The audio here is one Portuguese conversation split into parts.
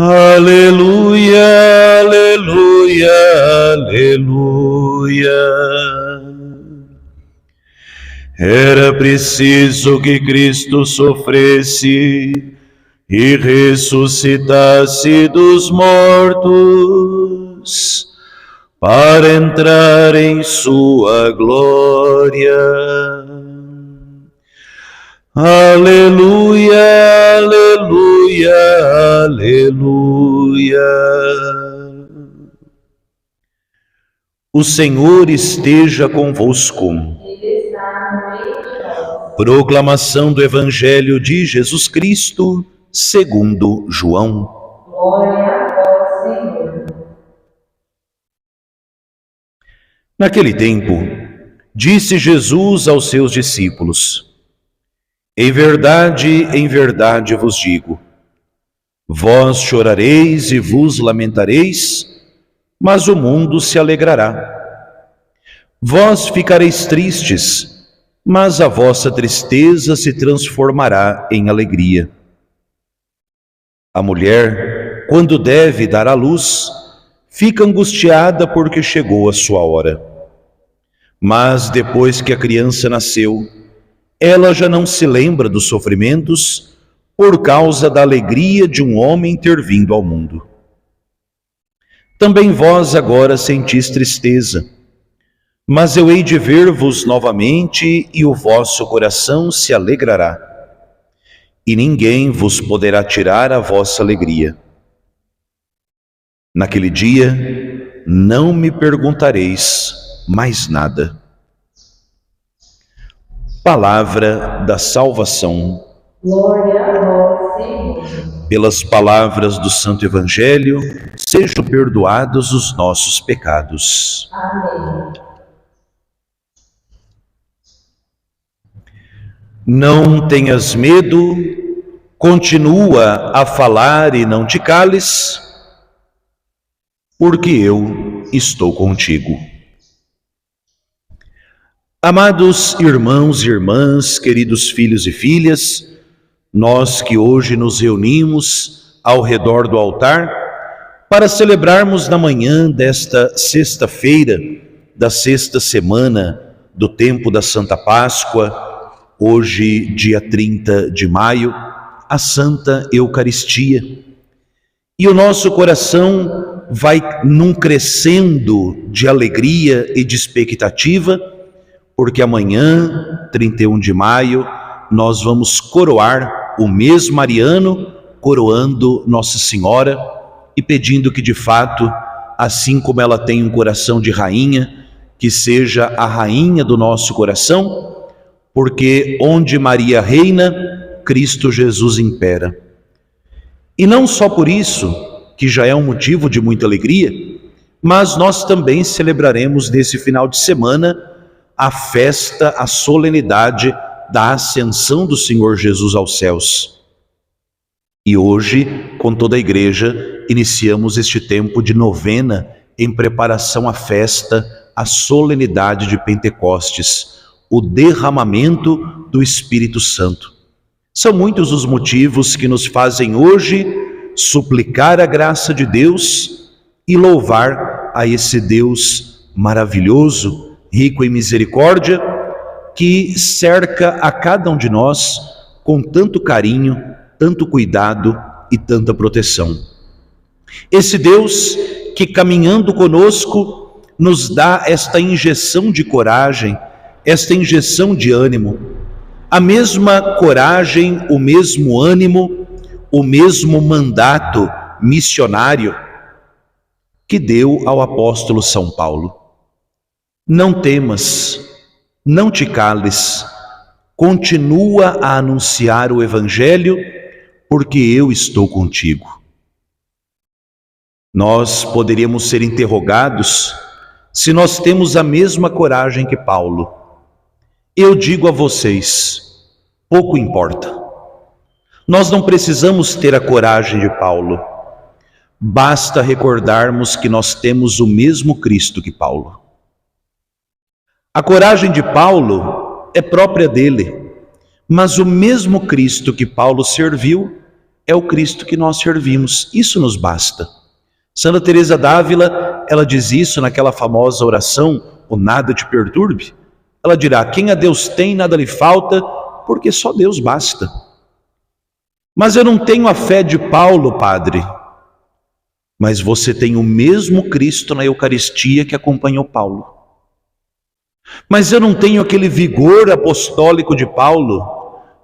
Aleluia, aleluia, aleluia. Era preciso que Cristo sofresse e ressuscitasse dos mortos para entrar em sua glória. Aleluia, aleluia, aleluia. O Senhor esteja convosco. Ele está no meio de nós. Proclamação do Evangelho de Jesus Cristo, segundo João. Glória a vós, Senhor. Naquele tempo, disse Jesus aos seus discípulos: em verdade vos digo, vós chorareis e vos lamentareis, mas o mundo se alegrará. Vós ficareis tristes, mas a vossa tristeza se transformará em alegria. A mulher, quando deve dar à luz, fica angustiada porque chegou a sua hora. Mas depois que a criança nasceu, ela já não se lembra dos sofrimentos por causa da alegria de um homem ter vindo ao mundo. Também vós agora sentis tristeza, mas eu hei de ver-vos novamente e o vosso coração se alegrará, e ninguém vos poderá tirar a vossa alegria. Naquele dia, não me perguntareis mais nada. Palavra da salvação. Glória a vós, Senhor. Pelas palavras do Santo Evangelho, sejam perdoados os nossos pecados. Amém. Não tenhas medo, continua a falar e não te cales, porque eu estou contigo. Amados irmãos e irmãs, queridos filhos e filhas, nós que hoje nos reunimos ao redor do altar para celebrarmos na manhã desta sexta-feira, da sexta semana do tempo da Santa Páscoa, hoje, dia 30 de maio, a Santa Eucaristia. E o nosso coração vai num crescendo de alegria e de expectativa, porque amanhã, 31 de maio, nós vamos coroar o mês mariano, coroando Nossa Senhora e pedindo que, de fato, assim como ela tem um coração de rainha, que seja a rainha do nosso coração, porque onde Maria reina, Cristo Jesus impera. E não só por isso, que já é um motivo de muita alegria, mas nós também celebraremos nesse final de semana a festa, a solenidade da ascensão do Senhor Jesus aos céus. E hoje, com toda a igreja, iniciamos este tempo de novena em preparação à festa, à solenidade de Pentecostes, o derramamento do Espírito Santo. São muitos os motivos que nos fazem hoje suplicar a graça de Deus e louvar a esse Deus maravilhoso, rico em misericórdia, que cerca a cada um de nós com tanto carinho, tanto cuidado e tanta proteção. Esse Deus que, caminhando conosco, nos dá esta injeção de coragem, esta injeção de ânimo, a mesma coragem, o mesmo ânimo, o mesmo mandato missionário que deu ao apóstolo São Paulo. Não temas, não te cales, continua a anunciar o Evangelho, porque eu estou contigo. Nós poderíamos ser interrogados se nós temos a mesma coragem que Paulo. Eu digo a vocês, pouco importa. Nós não precisamos ter a coragem de Paulo. Basta recordarmos que nós temos o mesmo Cristo que Paulo. A coragem de Paulo é própria dele, mas o mesmo Cristo que Paulo serviu é o Cristo que nós servimos. Isso nos basta. Santa Teresa d'Ávila, ela diz isso naquela famosa oração, o nada te perturbe. Ela dirá, quem a Deus tem, nada lhe falta, porque só Deus basta. Mas eu não tenho a fé de Paulo, padre. Mas você tem o mesmo Cristo na Eucaristia que acompanhou Paulo. Mas eu não tenho aquele vigor apostólico de Paulo,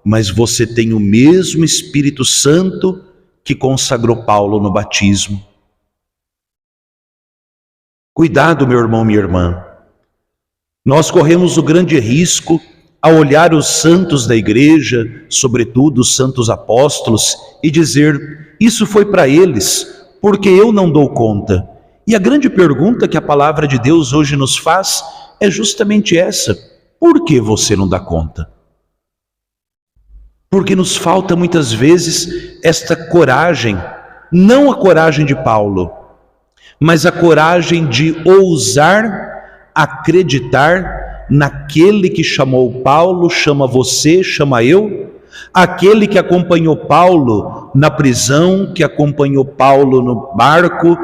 mas você tem o mesmo Espírito Santo que consagrou Paulo no batismo. Cuidado, meu irmão, minha irmã. Nós corremos o grande risco, ao olhar os santos da igreja, sobretudo os santos apóstolos, e dizer, isso foi para eles, porque eu não dou conta. E a grande pergunta que a palavra de Deus hoje nos faz é justamente essa: por que você não dá conta? Porque nos falta muitas vezes esta coragem, não a coragem de Paulo, mas a coragem de ousar acreditar naquele que chamou Paulo, chama você, chama eu, aquele que acompanhou Paulo na prisão, que acompanhou Paulo no barco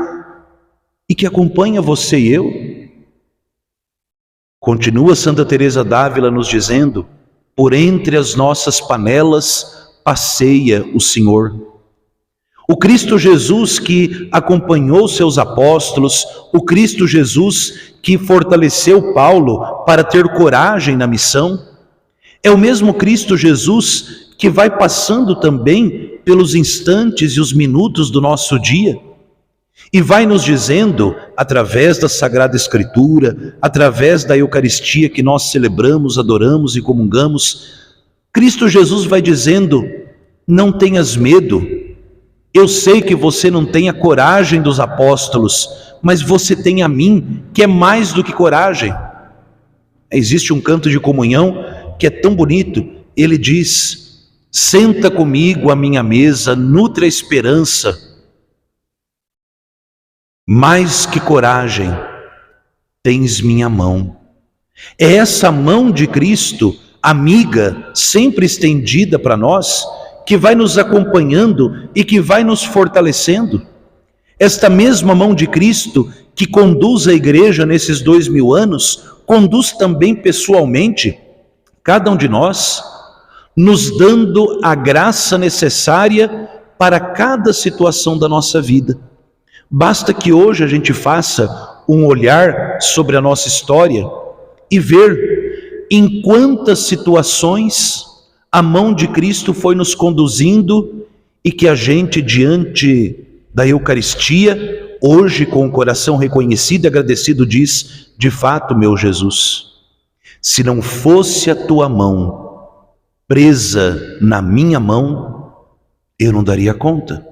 e que acompanha você e eu. Continua Santa Teresa d'Ávila nos dizendo, por entre as nossas panelas passeia o Senhor. O Cristo Jesus que acompanhou seus apóstolos, o Cristo Jesus que fortaleceu Paulo para ter coragem na missão, é o mesmo Cristo Jesus que vai passando também pelos instantes e os minutos do nosso dia e vai nos dizendo, através da Sagrada Escritura, através da Eucaristia que nós celebramos, adoramos e comungamos, Cristo Jesus vai dizendo, não tenhas medo. Eu sei que você não tem a coragem dos apóstolos, mas você tem a mim, que é mais do que coragem. Existe um canto de comunhão que é tão bonito, ele diz, senta comigo à minha mesa, nutre a esperança, mais que coragem, tens minha mão. É essa mão de Cristo, amiga, sempre estendida para nós, que vai nos acompanhando e que vai nos fortalecendo. Esta mesma mão de Cristo que conduz a igreja nesses 2000 anos, conduz também pessoalmente cada um de nós, nos dando a graça necessária para cada situação da nossa vida. Basta que hoje a gente faça um olhar sobre a nossa história e ver em quantas situações a mão de Cristo foi nos conduzindo e que a gente, diante da Eucaristia, hoje com o coração reconhecido e agradecido, diz, de fato, meu Jesus, se não fosse a tua mão presa na minha mão, eu não daria conta.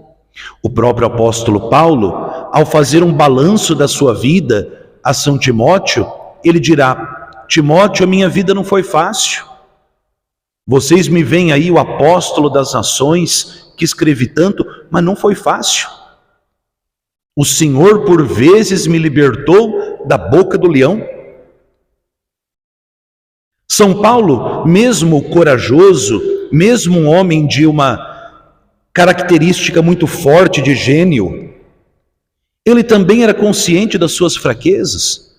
O próprio apóstolo Paulo, ao fazer um balanço da sua vida a São Timóteo, ele dirá, Timóteo, a minha vida não foi fácil. Vocês me veem aí o apóstolo das nações, que escrevi tanto, mas não foi fácil. O Senhor por vezes me libertou da boca do leão. São Paulo, mesmo corajoso, mesmo um homem de uma característica muito forte de gênio, ele também era consciente das suas fraquezas.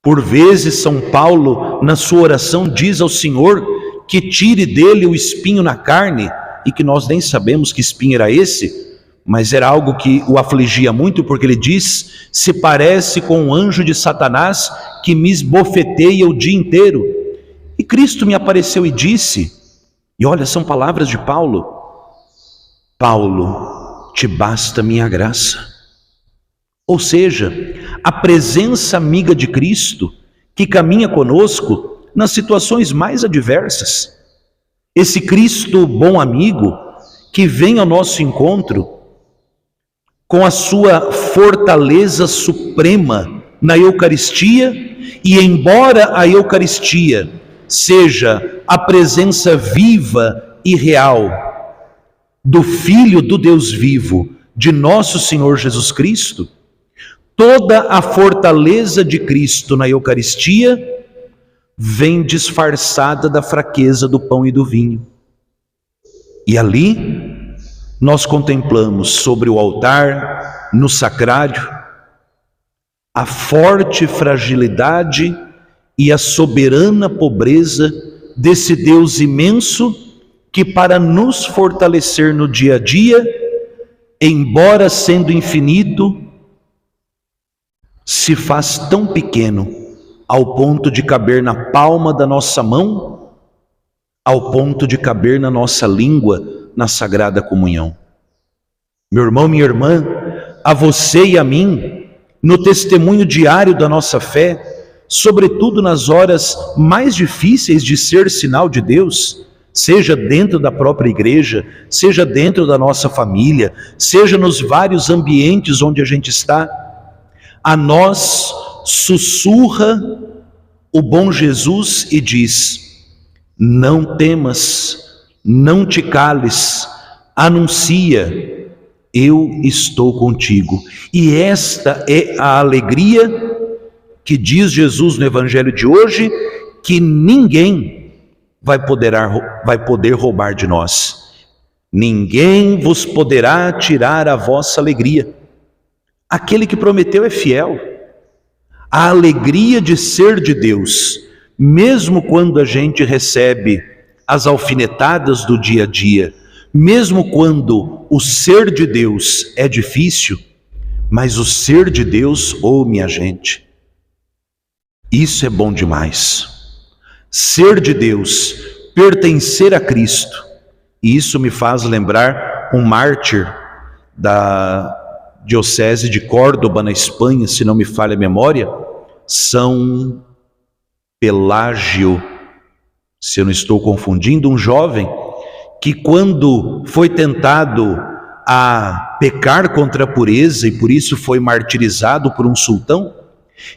Por vezes São Paulo, na sua oração, diz ao Senhor que tire dele o espinho na carne, e que nós nem sabemos que espinho era esse, mas era algo que o afligia muito, porque ele diz, se parece com um anjo de Satanás que me esbofeteia o dia inteiro. E Cristo me apareceu e disse, e olha, são palavras de Paulo, Paulo, te basta minha graça. Ou seja, a presença amiga de Cristo, que caminha conosco nas situações mais adversas. Esse Cristo bom amigo, que vem ao nosso encontro, com a sua fortaleza suprema na Eucaristia, e embora a Eucaristia seja a presença viva e real do Filho do Deus vivo, de nosso Senhor Jesus Cristo, toda a fortaleza de Cristo na Eucaristia vem disfarçada da fraqueza do pão e do vinho. E ali, nós contemplamos sobre o altar, no sacrário, a forte fragilidade e a soberana pobreza desse Deus imenso que, para nos fortalecer no dia a dia, embora sendo infinito, se faz tão pequeno ao ponto de caber na palma da nossa mão, ao ponto de caber na nossa língua, na Sagrada Comunhão. Meu irmão, minha irmã, a você e a mim, no testemunho diário da nossa fé, sobretudo nas horas mais difíceis de ser sinal de Deus, seja dentro da própria igreja, seja dentro da nossa família, seja nos vários ambientes onde a gente está, a nós sussurra o bom Jesus e diz: não temas, não te cales, anuncia, eu estou contigo. E esta é a alegria que diz Jesus no Evangelho de hoje, que ninguém vai poder roubar de nós. Ninguém vos poderá tirar a vossa alegria. Aquele que prometeu é fiel. A alegria de ser de Deus, mesmo quando a gente recebe as alfinetadas do dia a dia, mesmo quando o ser de Deus é difícil, mas o ser de Deus, minha gente, isso é bom demais. Ser de Deus, pertencer a Cristo, e isso me faz lembrar um mártir da Diocese de Córdoba, na Espanha, se não me falha a memória, São Pelágio, se eu não estou confundindo, um jovem que, quando foi tentado a pecar contra a pureza e por isso foi martirizado por um sultão,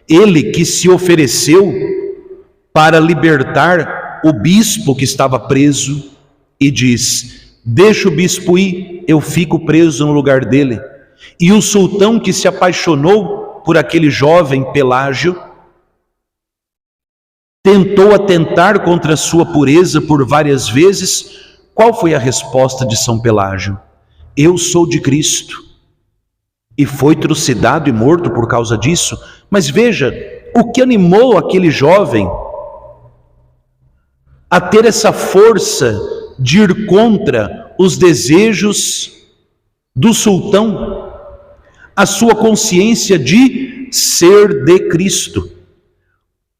ele que se ofereceu para libertar o bispo que estava preso e diz: deixa o bispo ir, eu fico preso no lugar dele. E o sultão, que se apaixonou por aquele jovem Pelágio, tentou atentar contra a sua pureza por várias vezes. Qual foi a resposta de São Pelágio? Eu sou de Cristo. E foi trucidado e morto por causa disso. Mas veja, o que animou aquele jovem a ter essa força de ir contra os desejos do sultão? A sua consciência de ser de Cristo.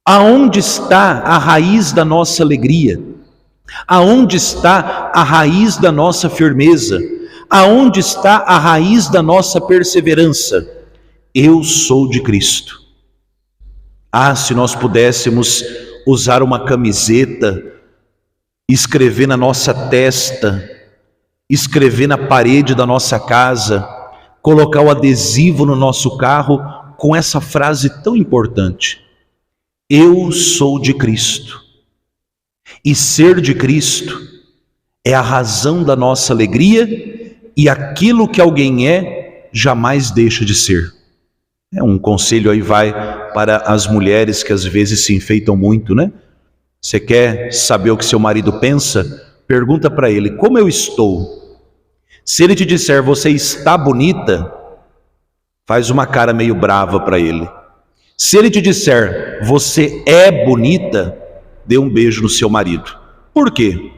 Aonde está a raiz da nossa alegria? Aonde está a raiz da nossa firmeza? Aonde está a raiz da nossa perseverança? Eu sou de Cristo. Ah, se nós pudéssemos usar uma camiseta, escrever na nossa testa, escrever na parede da nossa casa, colocar o adesivo no nosso carro com essa frase tão importante: eu sou de Cristo. E ser de Cristo é a razão da nossa alegria, e aquilo que alguém é, jamais deixa de ser. Um conselho aí vai para as mulheres que às vezes se enfeitam muito, né? Você quer saber o que seu marido pensa? Pergunta para ele: como eu estou? Se ele te disser você está bonita, faz uma cara meio brava para ele. Se ele te disser você é bonita, dê um beijo no seu marido. Por quê?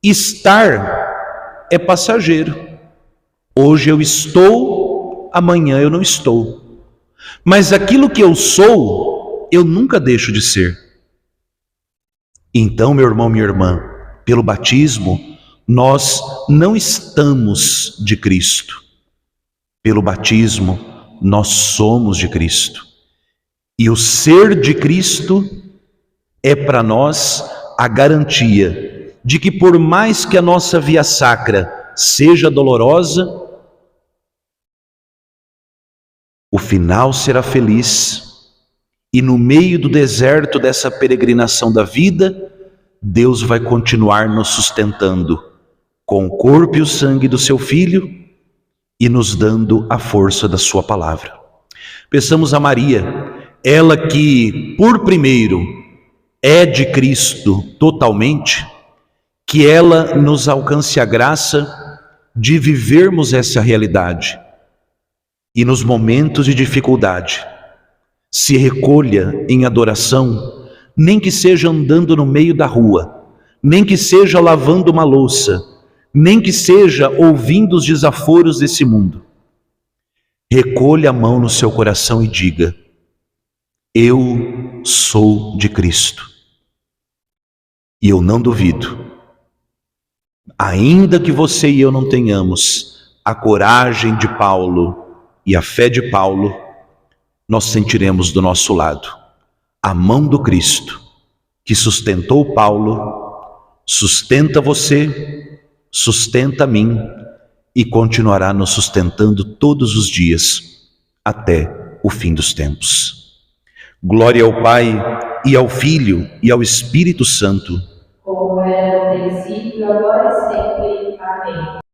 Estar é passageiro. Hoje eu estou, amanhã eu não estou. Mas aquilo que eu sou, eu nunca deixo de ser. Então, meu irmão, minha irmã, pelo batismo, nós não estamos de Cristo. Pelo batismo, nós somos de Cristo. E o ser de Cristo é para nós a garantia de que, por mais que a nossa via sacra seja dolorosa, o final será feliz. E no meio do deserto dessa peregrinação da vida, Deus vai continuar nos sustentando com o corpo e o sangue do seu Filho e nos dando a força da sua palavra. Peçamos a Maria, ela que por primeiro é de Cristo totalmente, que ela nos alcance a graça de vivermos essa realidade. E nos momentos de dificuldade, se recolha em adoração, nem que seja andando no meio da rua, nem que seja lavando uma louça, nem que seja ouvindo os desaforos desse mundo. Recolha a mão no seu coração e diga: eu sou de Cristo. E eu não duvido, ainda que você e eu não tenhamos a coragem de Paulo e a fé de Paulo, nós sentiremos do nosso lado a mão do Cristo, que sustentou Paulo, sustenta você, sustenta a mim e continuará nos sustentando todos os dias, até o fim dos tempos. Glória ao Pai, e ao Filho, e ao Espírito Santo, como era no princípio, agora e sempre. Amém.